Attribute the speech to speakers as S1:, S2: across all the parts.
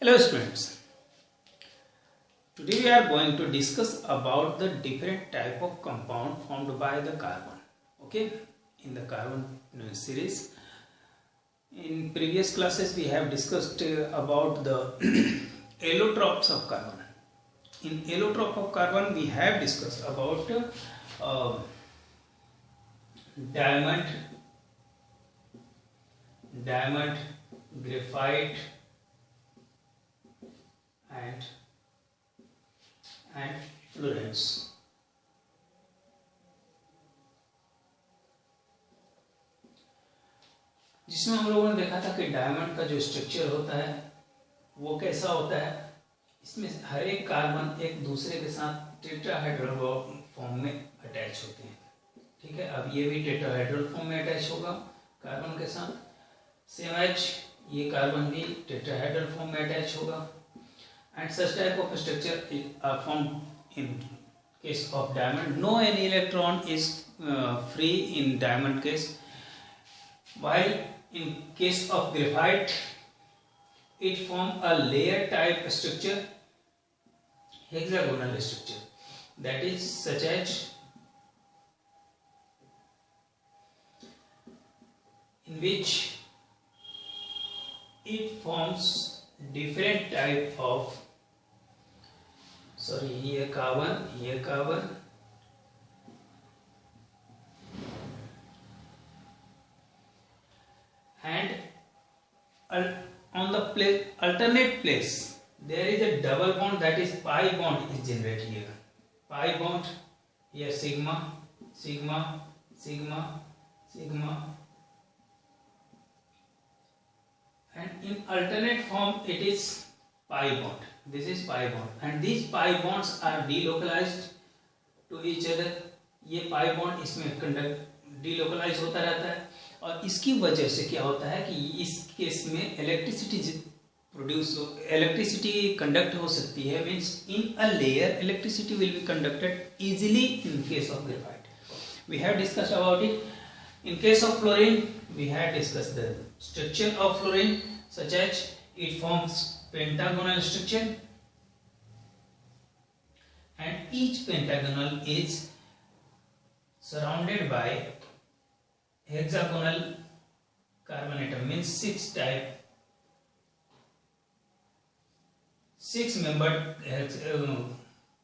S1: Hello students, today we are going to discuss about the different type of compound formed by the carbon. Okay, in the carbon series, in previous classes we have discussed about the allotropes of carbon. In allotrope of carbon we have discussed about diamond, graphite and fluorines. जिसमें हम लोगों ने देखा था कि diamond का जो structure होता है वो कैसा होता है। इसमें हर एक कार्बन एक दूसरे के साथ टेट्राहेड्रल फॉर्म में अटैच होते हैं। ठीक है, अब ये भी टेट्राहेड्रल फॉर्म में अटैच होगा कार्बन के साथ। सेम एज ये कार्बन भी टेट्राहेड्रल फॉर्म में अटैच होगा। And such type of structure are formed in case of diamond. No any electron is free in diamond case, while in case of graphite it form a layer type structure, hexagonal structure, that is such as in which it forms different type of here carbon, and on the alternate place there is a double bond, that is pi bond is generated here. Pi bond here, sigma, and in alternate form it is pi bond. This is pi bond, and these pi bonds are delocalized to each other. ये pi bond इसमें conduct delocalize होता रहता है, और इसकी वजह से क्या होता है कि इस केस में इलेक्ट्रिसिटी कंडक्ट हो सकती है। Means in a layer electricity will be conducted easily in case of graphite. We have discussed about it. In case of fluorine, we have discussed the structure of fluorine, such as it forms pentagonal structure, and each pentagonal is surrounded by hexagonal carbon atom, means six membered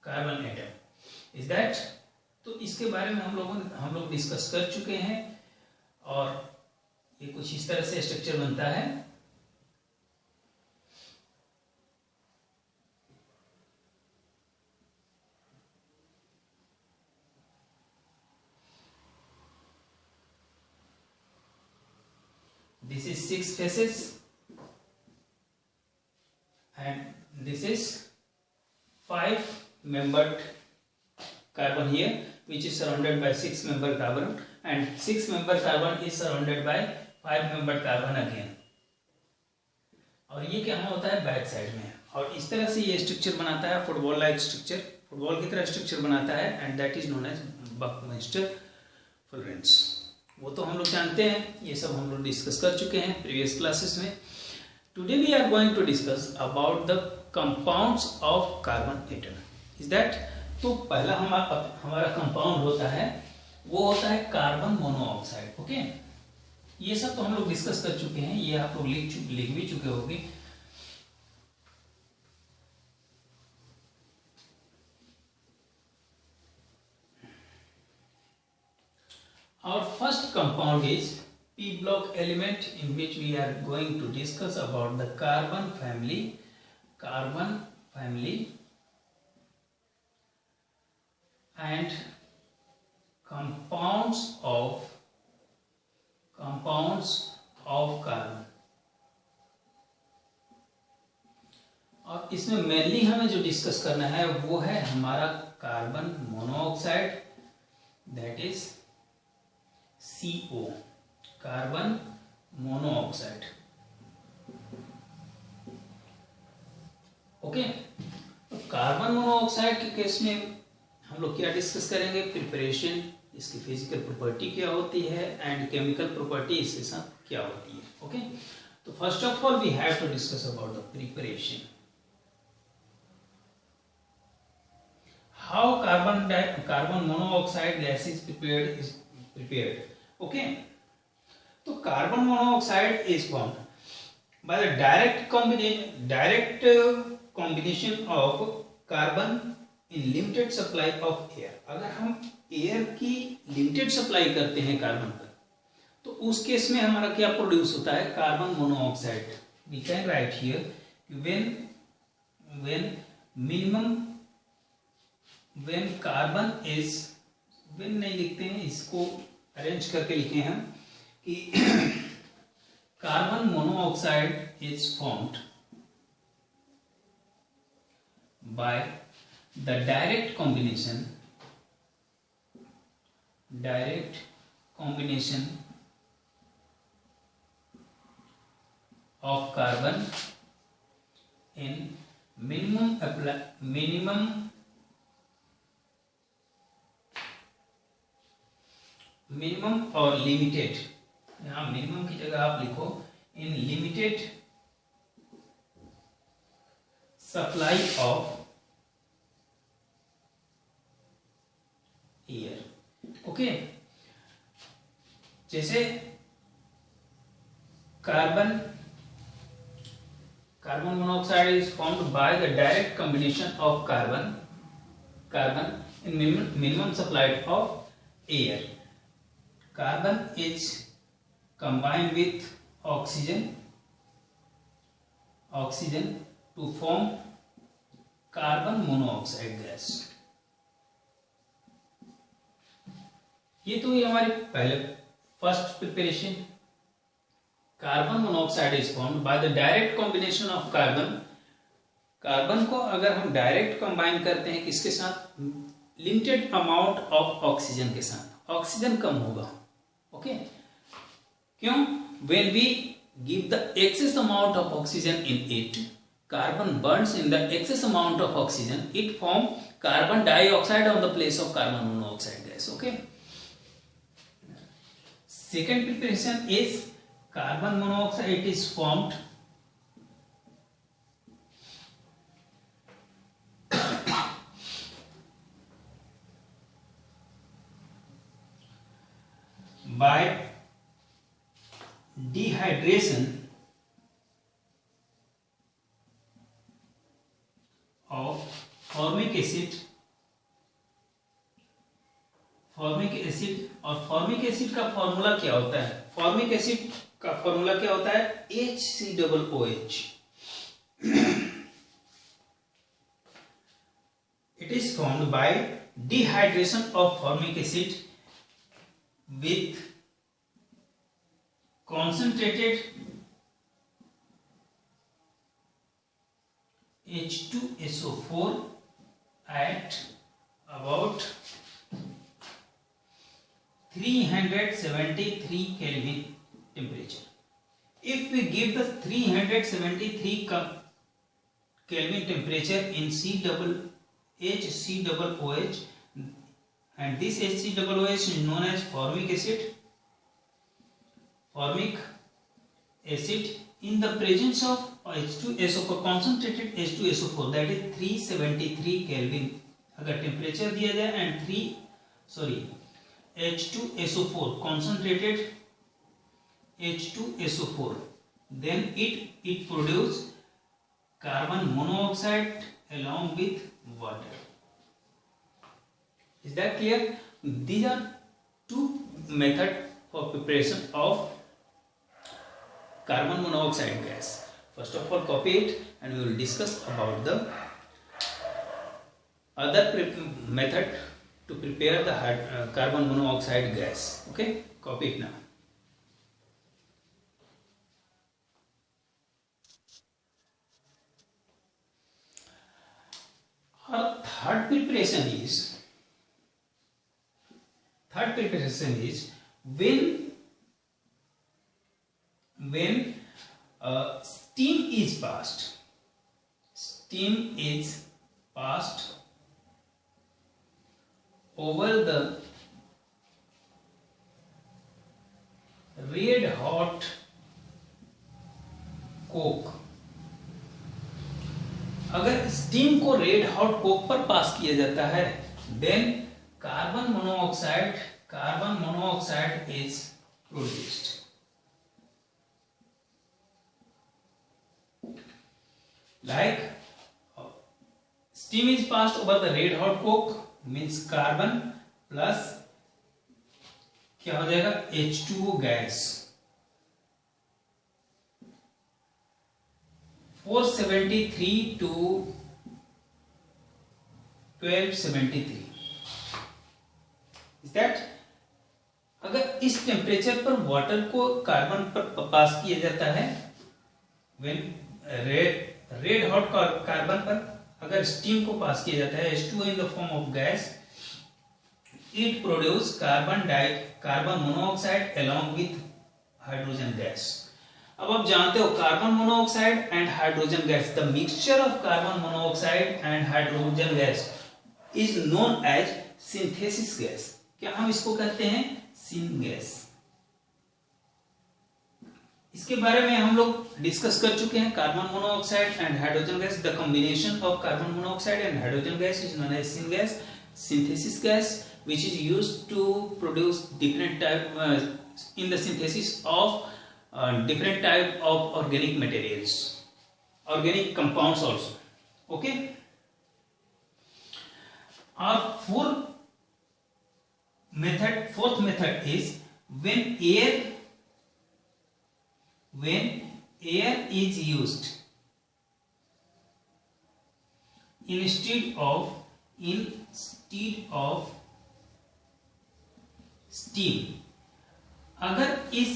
S1: carbon atom. Is that? तो इसके बारे में हम लोग discuss कर चुके हैं, और ये कुछ इस तरह से स्ट्रक्चर बनता है। This is 6 faces and this is 5 membered carbon here, which is surrounded by 6 membered carbon, and 6 membered carbon is surrounded by 5 membered carbon again. और ये क्या होता है बैक साइड में, और इस तरह से ये स्ट्रक्चर बनाता है फुटबॉल लाइक स्ट्रक्चर, फुटबॉल की तरह स्ट्रक्चर बनाता है, and that is known as Buckminster fullerene. वो तो हम लोग जानते हैं, ये सब हम लोग डिस्कस कर चुके हैं प्रीवियस क्लासेस में. Today we are going to discuss about the compounds of carbon atom. Is that? तो पहला हमारा कंपाउंड होता है, वो होता है कार्बन मोनोऑक्साइड. ओके, ये सब तो हम लोग डिस्कस कर चुके हैं, ये आप लोग लिख भी चुके होंगे. Our first compound is P block element, in which we are going to discuss about the carbon family and compounds of carbon. और इसमें मेनली हमें जो डिस्कस करना है वो है हमारा carbon monoxide, that is CO, carbon monoxide. Okay, तो कार्बन मोनोऑक्साइड के केस में हम लोग क्या डिस्कस करेंगे? प्रिपरेशन, इसकी फिजिकल प्रॉपर्टी क्या होती है, एंड केमिकल प्रॉपर्टी इसके साथ क्या होती है. Okay, So first of all we have to discuss about the preparation. How carbon monoxide gas is prepared. Okay. So carbon monoxide is formed by the direct combination of carbon in limited supply of air. अगर हम air की limited supply करते हैं carbon पर, तो उस case में हमारा क्या प्रोड्यूस होता है? Carbon monoxide. We can write here when carbon is, when नहीं लिखते हैं, इसको अरेंज करके लिखे हम कि carbon monoxide is formed by the direct combination of carbon in minimum और लिमिटेड. यहाँ मिनिमम की जगह आप लिखो in limited supply of air. Okay. जैसे carbon monoxide is formed by the direct combination of carbon in minimum supply of air. Carbon is combined with oxygen to form carbon monoxide gas. ये तो ये हमारी पहले first preparation. Carbon monoxide is formed by the direct combination of carbon को अगर हम direct combine करते हैं किसके साथ? लिमिटेड अमाउंट ऑफ ऑक्सीजन के साथ. ऑक्सीजन कम होगा. ओके. क्यों? when we give the excess amount of oxygen in it, carbon burns in the excess amount of oxygen, it form carbon dioxide on the place of carbon monoxide gas. Okay. Second preparation is carbon monoxide. It is formed by dehydration of formic acid. और formic acid का formula क्या होता है? Formic acid का formula क्या होता है? HCOOH. It is formed by dehydration of formic acid with concentrated H2SO4 at about 373 Kelvin temperature. If we give the 373 Kelvin temperature in HCOOH, and this HCOOH is known as formic acid in the presence of H2SO4, concentrated H2SO4, that is 373 Kelvin अगर temperature दिया जाए and H2SO4, concentrated H2SO4, then it produce carbon monoxide along with water. Is that clear? These are two methods for preparation of carbon monoxide gas. First of all, copy it and we will discuss about the other method to prepare the carbon monoxide gas. Okay, copy it now. Our third preparation is when steam is passed over the red hot coke, अगर steam को red hot coke पर pass किया जाता है, then carbon monoxide is produced. Like steam is passed over the red hot coke, means carbon plus क्या हो जाएगा H2O gas 473 to 1273. Is that अगर इस टेम्परेचर पर वाटर को कार्बन पर पास किया जाता है, when रेड हॉट कार्बन पर अगर स्टीम को पास किया जाता है H2O in the form of gas, it produce carbon monoxide along with hydrogen gas. अब आप जानते हो carbon monoxide and hydrogen gas, the mixture of carbon monoxide and hydrogen gas is known as synthesis gas. क्या हम इसको कहते हैं? Syn gas. इसके बारे में हम लोग डिस्कस कर चुके हैं. Carbon monoxide and hydrogen gas, the combination of carbon monoxide and hydrogen gas is known as syn gas. Synthesis gas, which is used to produce different type in the synthesis of different type of organic materials, organic compounds also. Okay. Our fourth method is when air is used instead of steam. अगर इस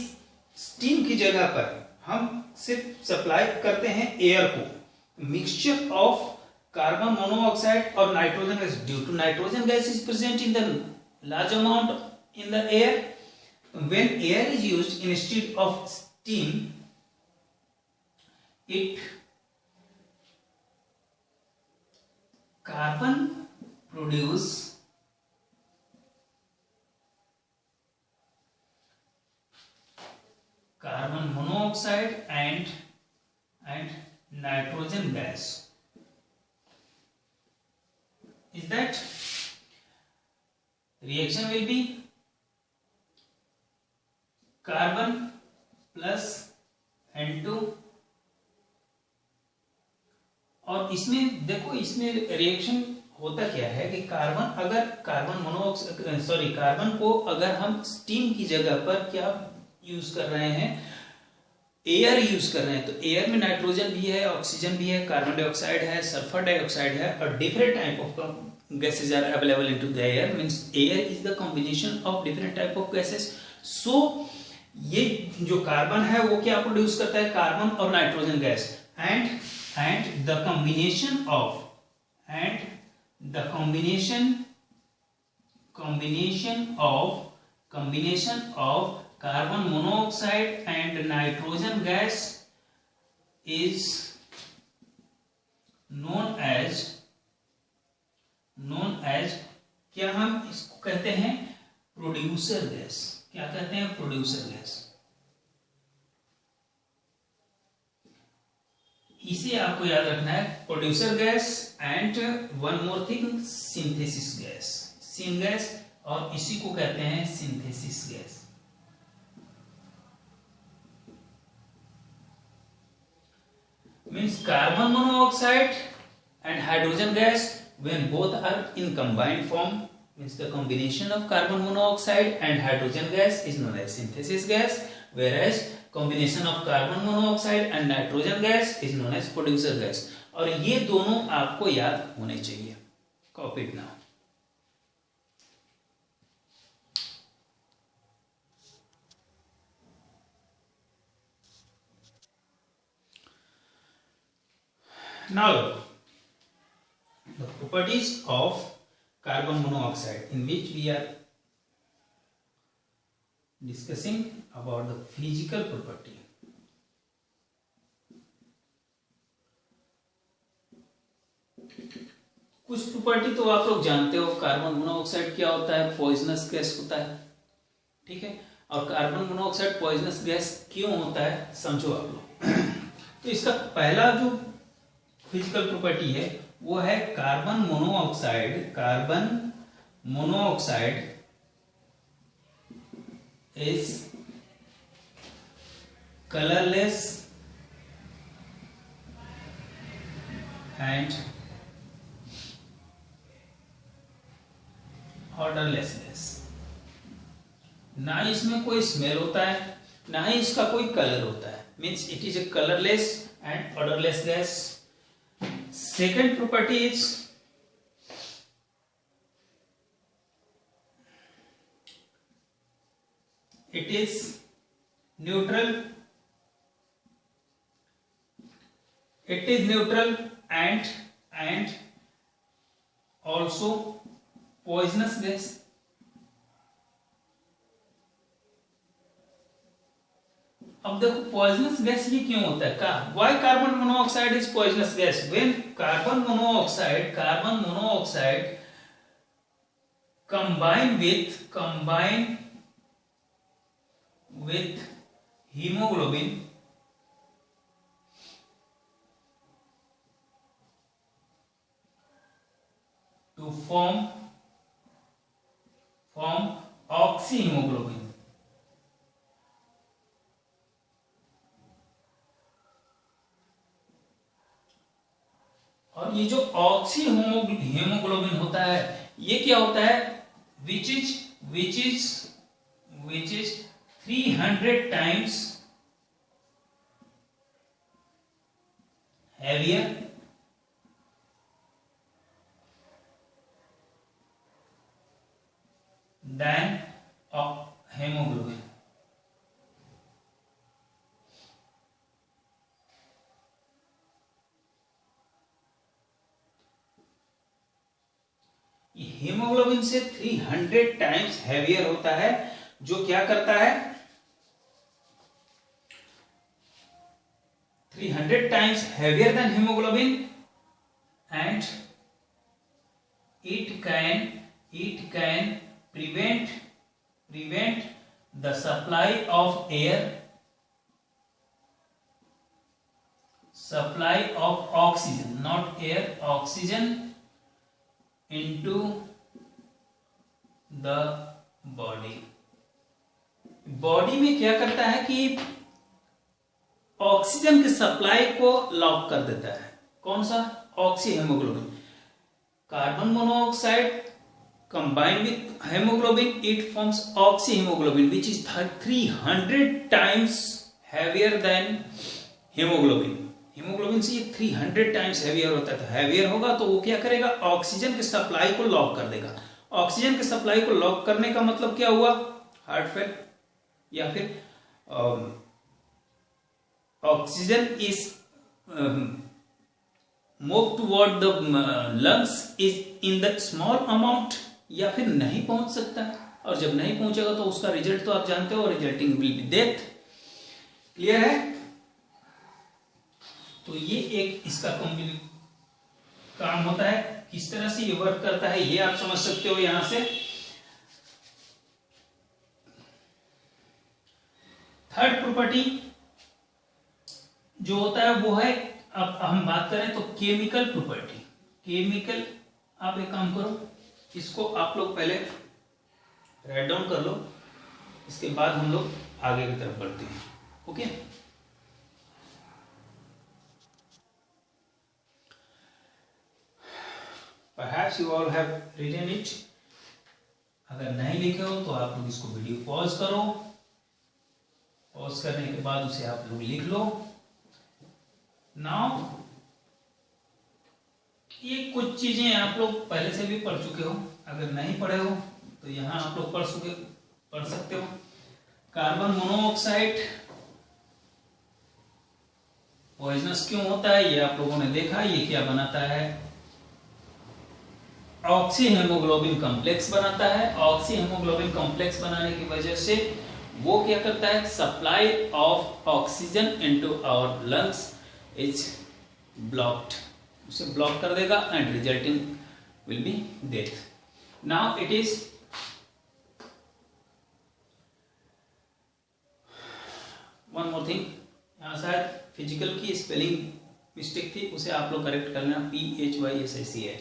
S1: steam की जगह पर हम सिर्फ supply करते हैं air को, मिक्सचर ऑफ कार्बन मोनोऑक्साइड और nitrogen gas, due to nitrogen gas is present in the large amount in the air, when air is used instead of steam, it carbon produce carbon monoxide and nitrogen gas. Is that reaction will be carbon plus N2, और इसमें देखो इसमें reaction होता क्या है कि carbon को अगर हम स्टीम की जगह पर क्या यूज कर रहे हैं, एयर यूज कर रहे हैं, तो एयर में नाइट्रोजन भी है, ऑक्सीजन भी है, कार्बन डाइऑक्साइड है, सल्फर डाइऑक्साइड है, और different type of gases are available into the air. Means air is the combination of different type of gases. So ये जो कार्बन है वो क्या प्रोड्यूस करता है? कार्बन और nitrogen gas. And the combination of carbon monoxide and nitrogen gas is known as क्या हम इसको कहते हैं? Producer gas. क्या कहते हैं? Producer gas. इसे आपको याद रखना है, producer gas and one more thing, synthesis gas, syn gas, और इसी को कहते हैं synthesis gas. Means carbon monoxide and hydrogen gas when both are in combined form, means the combination of carbon monoxide and hydrogen gas is known as synthesis gas, whereas combination of carbon monoxide and nitrogen gas is known as producer gas. और ये दोनों आपको याद होने चाहिए. Copy it now. Now the properties of carbon monoxide, in which we are discussing about the physical property. कुछ property तो आप लोग जानते हो. कार्बन मोनोऑक्साइड क्या होता है? पॉइजनस गैस होता है. ठीक है. और कार्बन मोनोऑक्साइड पॉइजनस गैस क्यों होता है समझो आप लोग. तो इसका पहला जो फिजिकल प्रॉपर्टी है वो है carbon monoxide is colourless and odourlessness. ना इसमें कोई स्मेल होता है, ना ही इसका कोई कलर होता है, means it is a colourless and odourless gas. Second property is it is neutral and also poisonous gas। अब देखो पॉइजनस गैस ये क्यों होता है, का why carbon monoxide is poisonous gas? When carbon monoxide combine with hemoglobin to form oxyhemoglobin। और ये जो ऑक्सी हेमोग्लोबिन होता है ये क्या होता है, which is 300 times heavier than hemoglobin। Haemoglobin से 300 टाइम्स हैवियर होता है, जो क्या करता है 300 times heavier than hemoglobin and it can prevent the supply of oxygen, not air, oxygen into the body में क्या करता है कि ऑक्सीजन के सप्लाई को लॉक कर देता है। कौन सा? Oxy haemoglobin. Carbon monoxide combined with haemoglobin it forms oxy haemoglobin which is 300 times heavier than haemoglobin. Haemoglobin से ये 300 टाइम्स हैवियर होता है। तो हैवियर होगा तो वो क्या करेगा, ऑक्सीजन के सप्लाई को लॉक कर देगा। ऑक्सीजन के सप्लाई को लॉक करने का मतलब क्या हुआ, हार्ट फेल, या फिर oxygen is move toward the lungs is in the small amount, या फिर नहीं पहुंच सकता। और जब नहीं पहुंचेगा तो उसका रिजल्ट तो आप जानते हो, resulting will be death. Clear है? तो ये एक इसका काम होता है। किस तरह से ये वर्क करता है ये आप समझ सकते हो यहां से। थर्ड प्रॉपर्टी जो होता है वो है, अब हम बात करें तो केमिकल प्रॉपर्टी। केमिकल, आप एक काम करो, इसको आप लोग पहले राइट डाउन कर लो, इसके बाद हम लोग आगे की तरफ बढ़ते हैं। Okay, perhaps you all have written it. अगर नहीं लिखे हो तो आप लोग इसको वीडियो पॉज करो, पॉज करने के बाद उसे आप लोग लिख लो। नाउ ये कुछ चीजें आप लोग पहले से भी पढ़ चुके हो, अगर नहीं पढ़े हो तो यहां आप लोग पढ़ सकते हो। कार्बन मोनोऑक्साइड पॉइजनस क्यों होता है ये आप लोगों ने देखा। ये क्या बनाता है, ऑक्सी हेमोग्लोबिन कॉम्प्लेक्स बनाता है। ऑक्सी हेमोग्लोबिन कॉम्प्लेक्स बनाने की वजह से वो क्या करता है, supply of oxygen into our lungs is blocked, उसे ब्लॉक कर देगा and resulting will be death. Now it is one more thing, यहाँ शायद फिजिकल की स्पेलिंग मिस्टेक थी, उसे आप लोग करेक्ट कर लेना, PHYSICH।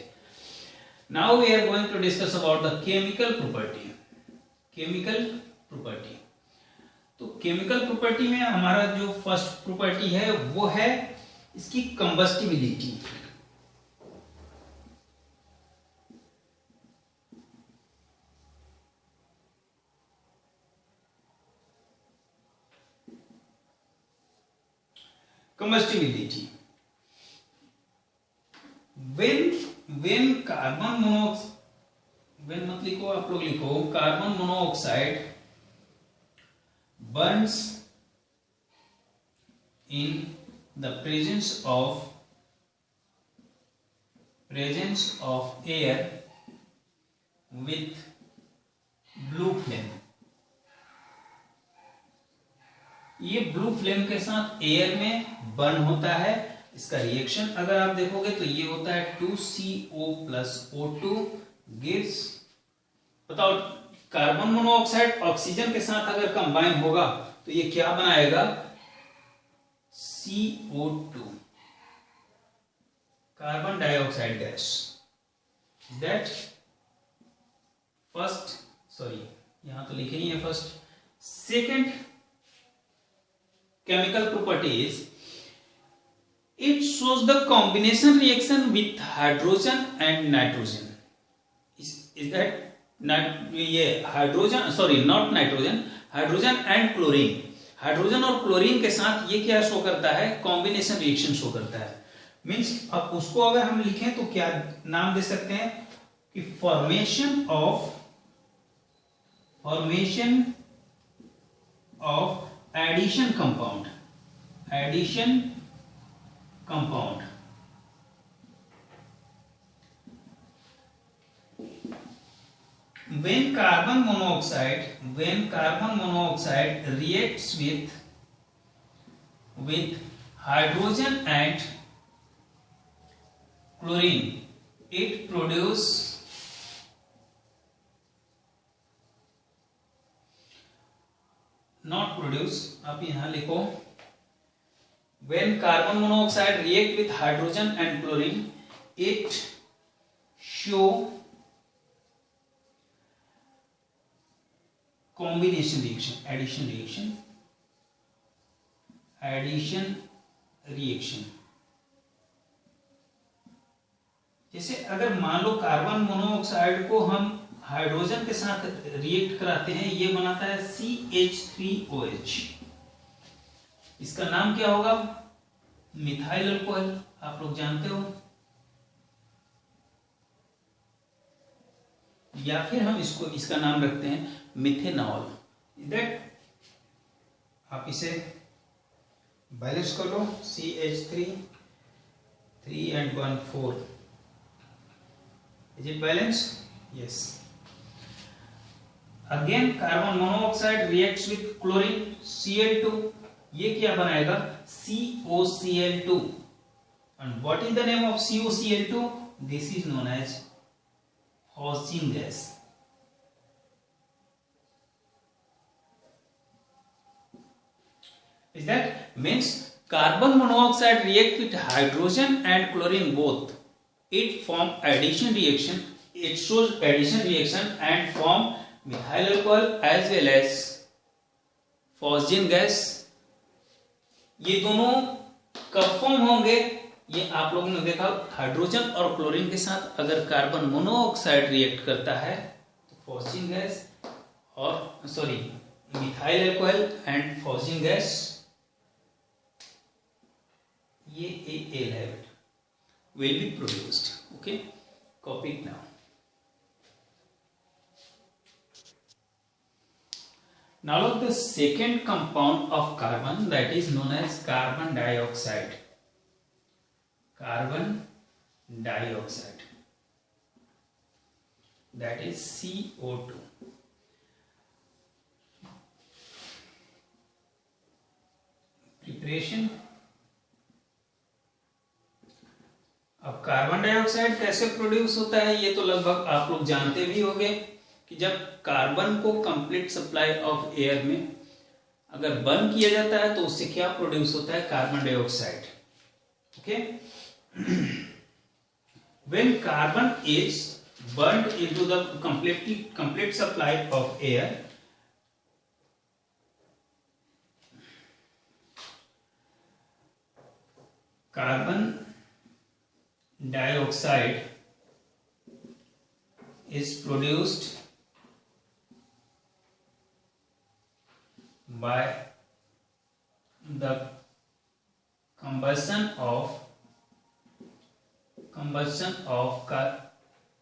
S1: Now we are going to discuss about the chemical property. Chemical property, तो केमिकल प्रॉपर्टी में हमारा जो फर्स्ट प्रॉपर्टी है वो है इसकी combustibility. combustibility, when carbon monoxide, when मत लिखो, आप लोग लिखो carbon monoxide burns in the presence of air with blue flame। ये ब्लू फ्लेम के साथ एयर में बर्न होता है। इसका रिएक्शन अगर आप देखोगे तो ये होता है 2CO प्लस O2 गिव्स, बताओ कार्बन मोनोऑक्साइड ऑक्सीजन के साथ अगर कंबाइन होगा तो ये क्या बनाएगा, CO2, carbon dioxide gas. That first, sorry यहां तो लिखे ही है first. Second chemical property is it shows the combination reaction with hydrogen and nitrogen। is that not ये hydrogen, sorry not nitrogen, hydrogen and chlorine, hydrogen और chlorine के साथ ये क्या शो करता है, कॉम्बिनेशन रिएक्शन शो करता है। मींस अब उसको अगर हम लिखें तो क्या नाम दे सकते हैं कि formation of addition compound, when carbon monoxide reacts with hydrogen and chlorine, it produce not produce, आप यहां लिखो when carbon monoxide react with hydrogen and chlorine it show combination reaction, addition reaction। जैसे अगर मान लो कार्बन मोनोऑक्साइड को हम hydrogen के साथ रिएक्ट कराते हैं, ये बनाता है CH3OH। इसका नाम क्या होगा, मिथाइल अल्कोहल, आप लोग जानते हो। या फिर हम इसका नाम रखते हैं मिथेनॉल। दैट आप इसे बैलेंस कर लो, CH3 3 and 1 4। Is it balance? Yes. Again carbon monoxide reacts with chlorine Cl2, ये क्या बनाएगा, COCl2। And what is the name of COCl2? This is known as Phosgene gas। Is that means carbon monoxide react with hydrogen and chlorine both, it form addition reaction, it shows addition reaction and form methyl alcohol as well as Phosgene gas। ये दोनों कब form होंगे, ये आप लोगों ने देखा, hydrogen और क्लोरीन के साथ अगर कार्बन मोनोऑक्साइड रिएक्ट करता है तो फॉस्जीन गैस और sorry methyl alcohol and phosgene gas, ये AL will be produced। okay, copy it now। Now look the second compound of carbon, that is known as carbon dioxide। carbon dioxide, that is CO2। Preparation, अब carbon dioxide कैसे produce होता है ये तो लगभग आप लोग जानते भी होंगे कि जब कार्बन को कंप्लीट सप्लाई ऑफ एयर में अगर बर्न किया जाता है तो उससे क्या प्रोड्यूस होता है? Carbon dioxide. Okay. When carbon is burned into the complete supply of air, carbon dioxide is produced by the combustion of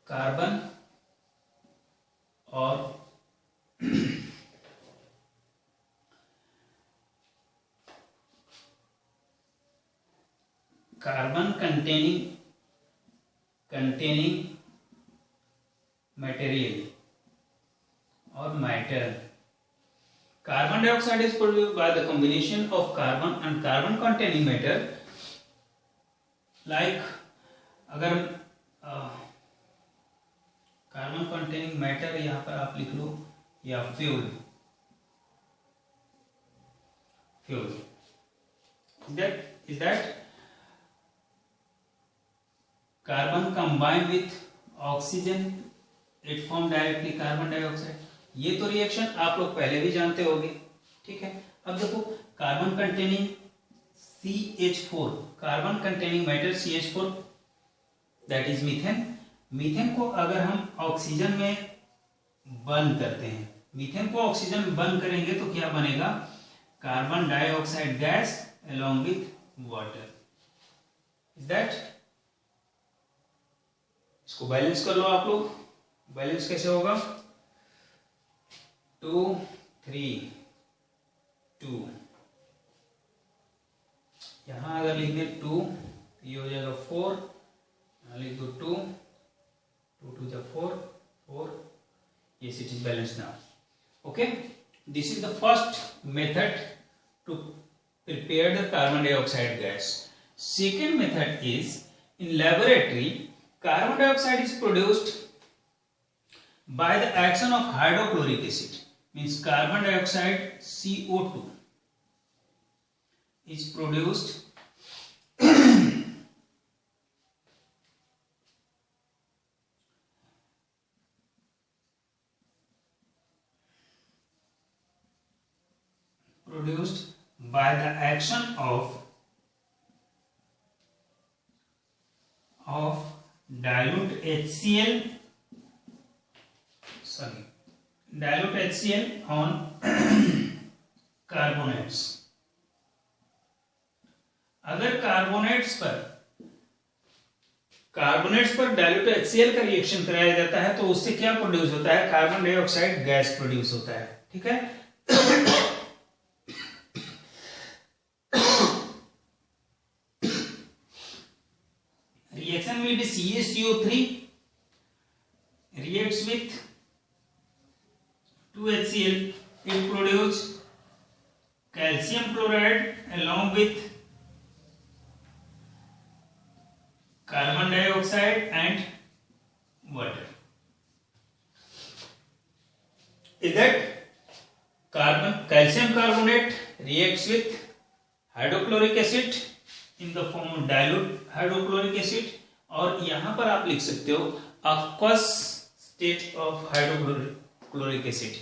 S1: carbon or carbon containing material or matter. Carbon dioxide is produced by the combination of carbon and carbon containing matter. Like अगर carbon containing matter यहां पर आप लिख लो या fuel is that carbon combined with oxygen, it form directly carbon dioxide. ये तो reaction आप लोग पहले भी जानते होंगे. ठीक है. अब देखो carbon containing CH4, carbon containing matter CH4, that is methane. Methane को अगर हम ऑक्सीजन में बर्न करते हैं, मीथेन को ऑक्सीजन में बर्न करेंगे तो क्या बनेगा? Carbon dioxide gas along with water. Is that? इसको बैलेंस कर लो आप लोग. बैलेंस कैसे होगा? 2 3 2. यहां अगर लिख दे 2 ये हो जाएगा 4. यहां लिख दो 2 2 2 4 4. Yes, it is balanced now. Okay, this is the first method to prepare the carbon dioxide gas. Second method is in laboratory. Carbon dioxide is produced by the action of hydrochloric acid. Means carbon dioxide CO2 is produced by the action of dilute HCl on carbonates. अगर carbonates पर dilute HCl का reaction कराया जाता है तो उससे क्या produce होता है? कार्बन डाइऑक्साइड गैस प्रोड्यूस होता है. ठीक है. Reaction will be CaCO3 reacts with 2HCl. It produces calcium chloride along with carbon dioxide and water. Is that calcium carbonate reacts with hydrochloric acid in the form of dilute hydrochloric acid. और यहां पर आप लिख सकते हो aqueous state of hydrochloric acid.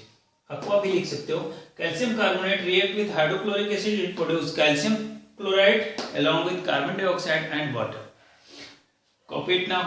S1: aqua भी लिख सकते हो. calcium carbonate react with hydrochloric acid, it produces calcium chloride along with carbon dioxide and water. Copy it now.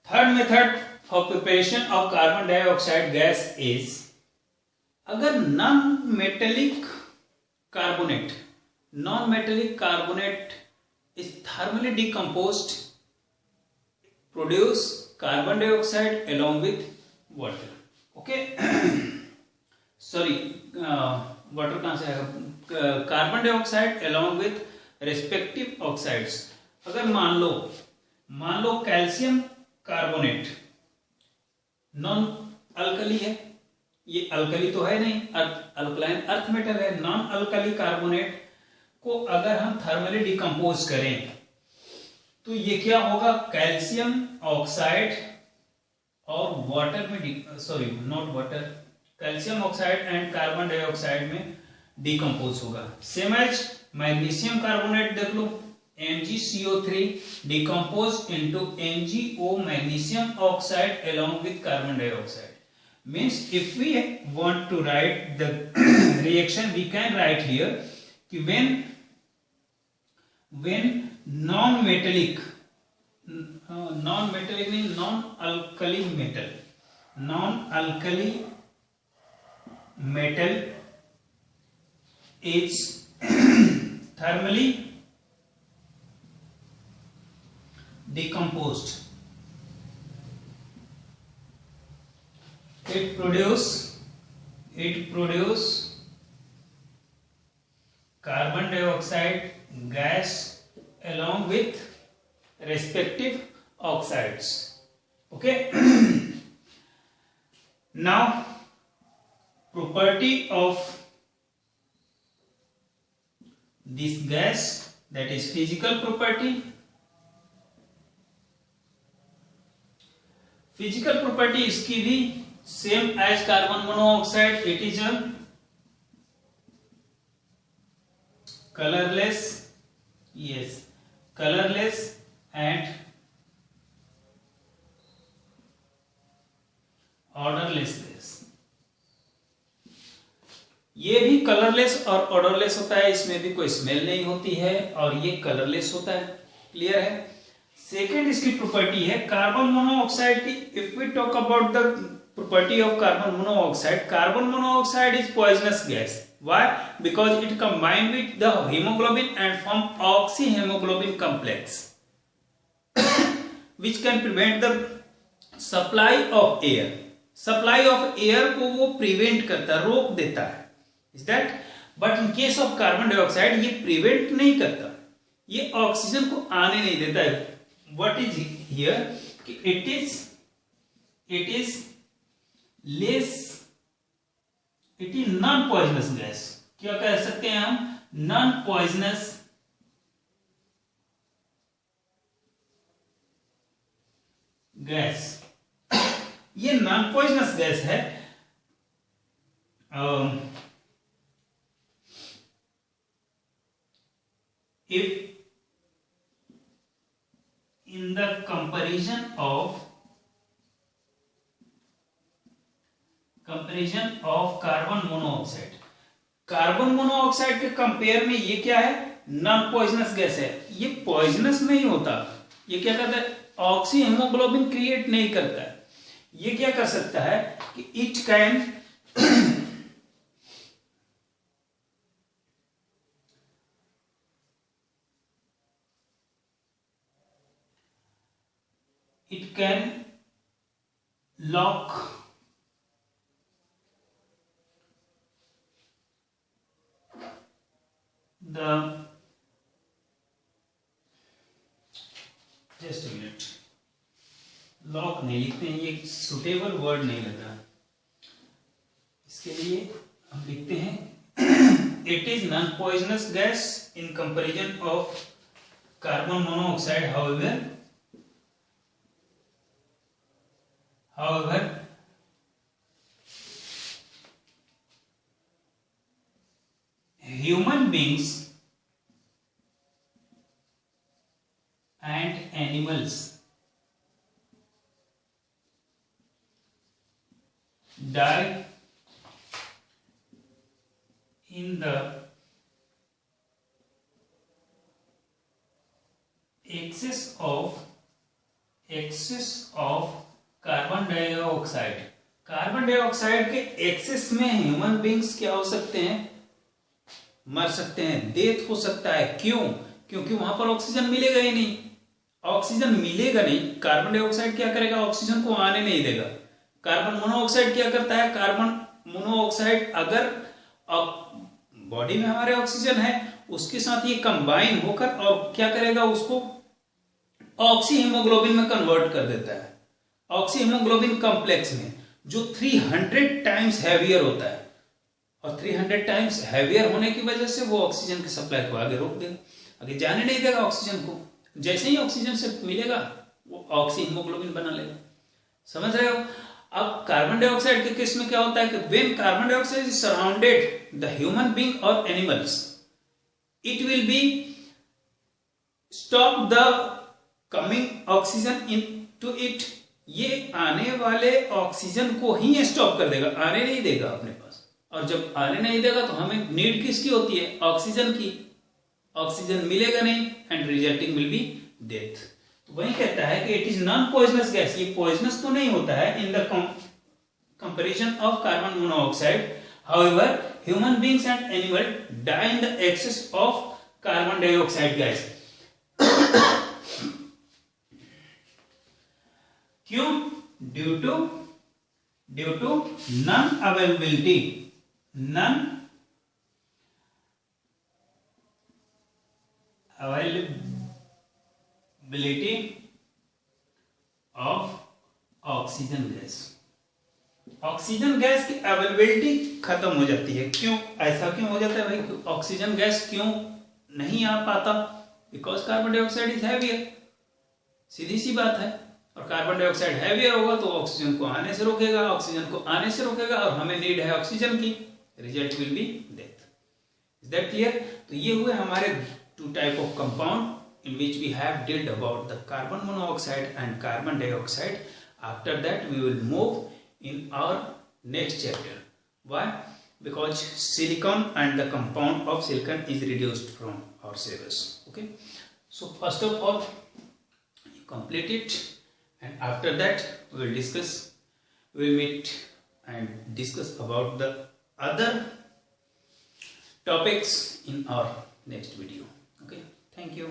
S1: Third method for preparation of carbon dioxide gas is, अगर non metallic carbonate is thermally decomposed, produce carbon dioxide along with water. Okay. Sorry, water कहां से आएगा? Carbon dioxide along with respective oxides. अगर मान लो calcium carbonate non alkali है, ये alkali तो है नहीं, अल्कलाइन अर्थ मेटल है। नॉन अल्कली कार्बोनेट को अगर हम थर्मली डिकम्पोज करें तो ये क्या होगा, कैल्शियम ऑक्साइड और वाटर में, sorry not water, calcium oxide and carbon dioxide में डिकम्पोज होगा। सेम एज मैग्नीशियम कार्बोनेट देख लो, MgCO3 decompose into MgO magnesium oxide along with carbon dioxide. Means if we want to write the reaction, we can write here कि when non-metallic means non-alkali metal is thermally decomposed, it produce carbon dioxide gas along with respective oxides. Okay. Now property of this gas, that is physical property. Physical property इसकी भी same as carbon monoxide, it is a colourless, yes colourless and odourless gas. ये भी colourless और odourless होता है, इसमें भी कोई स्मेल नहीं होती है और ये कलरलेस होता है। क्लियर है। सेकेंड इसकी प्रॉपर्टी है कार्बन मोनोऑक्साइड की। If we talk about the property of carbon monoxide is poisonous gas. Why? Because it combine with the hemoglobin and form oxyhemoglobin complex which can prevent the supply of air. Supply of air को वो prevent करता है, रोक देता है। Is that? But in case of carbon dioxide ये prevent नहीं करता, ये ऑक्सीजन को आने नहीं देता है। What is here? It is less, it is non-poisonous gas. क्या कह सकते हैं हम? Non-poisonous gas. ये non-poisonous गैस है। If in the comparison of carbon monoxide, carbon monoxide के कंपेयर में ये क्या है? नॉन पॉइजनस गैस है। ये पॉइजनस नहीं होता, ये क्या करता है? ऑक्सी हेमोग्लोबिन क्रिएट नहीं करता है। ये क्या कर सकता है कि it can lock the, just a minute, lock नहीं लिखते हैं, ये सुटेबल वर्ड नहीं लग रहा। इसके लिए हम लिखते हैं it is non poisonous gas in comparison of carbon monoxide. However, human beings and animals die in the excess of carbon dioxide. Carbon dioxide के एक्सेस में ह्यूमन बींग्स क्या हो सकते हैं? मर सकते हैं, डेथ हो सकता है। क्यों? क्योंकि वहां पर ऑक्सीजन मिलेगा ही नहीं। ऑक्सीजन मिलेगा नहीं, कार्बन डाइऑक्साइड क्या करेगा? ऑक्सीजन को आने नहीं देगा। कार्बन मोनोऑक्साइड क्या करता है? कार्बन मोनोऑक्साइड अगर बॉडी में हमारे ऑक्सीजन है, उसके साथ ये कंबाइन होकर और क्या करेगा? उसको ऑक्सी हीमोग्लोबिन में कन्वर्ट कर देता है, ऑक्सी हीमोग्लोबिन कॉम्प्लेक्स में। जो 300 टाइम्स हैवियर होता है, और 300 टाइम्स हैवियर होने की वजह से वो ऑक्सीजन की सप्लाई को आगे रोक देगा, आगे जाने नहीं देगा ऑक्सीजन को। जैसे ही ऑक्सीजन से मिलेगा वो ऑक्सी हीमोग्लोबिन बना लेगा। समझ रहे हो? अब कार्बन डाइऑक्साइड के केस में क्या होता है कि when carbon dioxide is surrounded the human being और animals, it will be stop the coming oxygen into it. ये आने वाले ऑक्सीजन को ही स्टॉप कर देगा, आने नहीं देगा अपने पास। और जब आने नहीं देगा तो हमें नीड किसकी होती है? ऑक्सीजन की। ऑक्सीजन मिलेगा नहीं and resulting will be death. तो वही कहता है कि it is non poisonous gas. ये पॉइजनस तो नहीं होता है in the comparison of carbon monoxide. However human beings and animal die in the excess of carbon dioxide gas. क्यों? Due to non availability of oxygen gas. Oxygen gas की availability खत्म हो जाती है। क्यों ऐसा क्यों हो जाता है भाई? ऑक्सीजन गैस क्यों नहीं आ पाता? Because carbon dioxide is heavier. सीधी सी बात है। और कार्बन डाइऑक्साइड हैवियर होगा तो ऑक्सीजन को आने से रोकेगा, ऑक्सीजन को आने से रोकेगा, और हमें नीड है ऑक्सीजन की। Result will be death. Is that clear? तो ये हुए हमारे two type of compound in which we have dealt about the carbon monoxide and carbon dioxide. After that we will move in our next chapter. Why? Because silicon and the compound of silicon is reduced from our syllabus. Okay, so first of all you complete it, and after that we will meet and discuss about the other topics in our next video. Okay, thank you.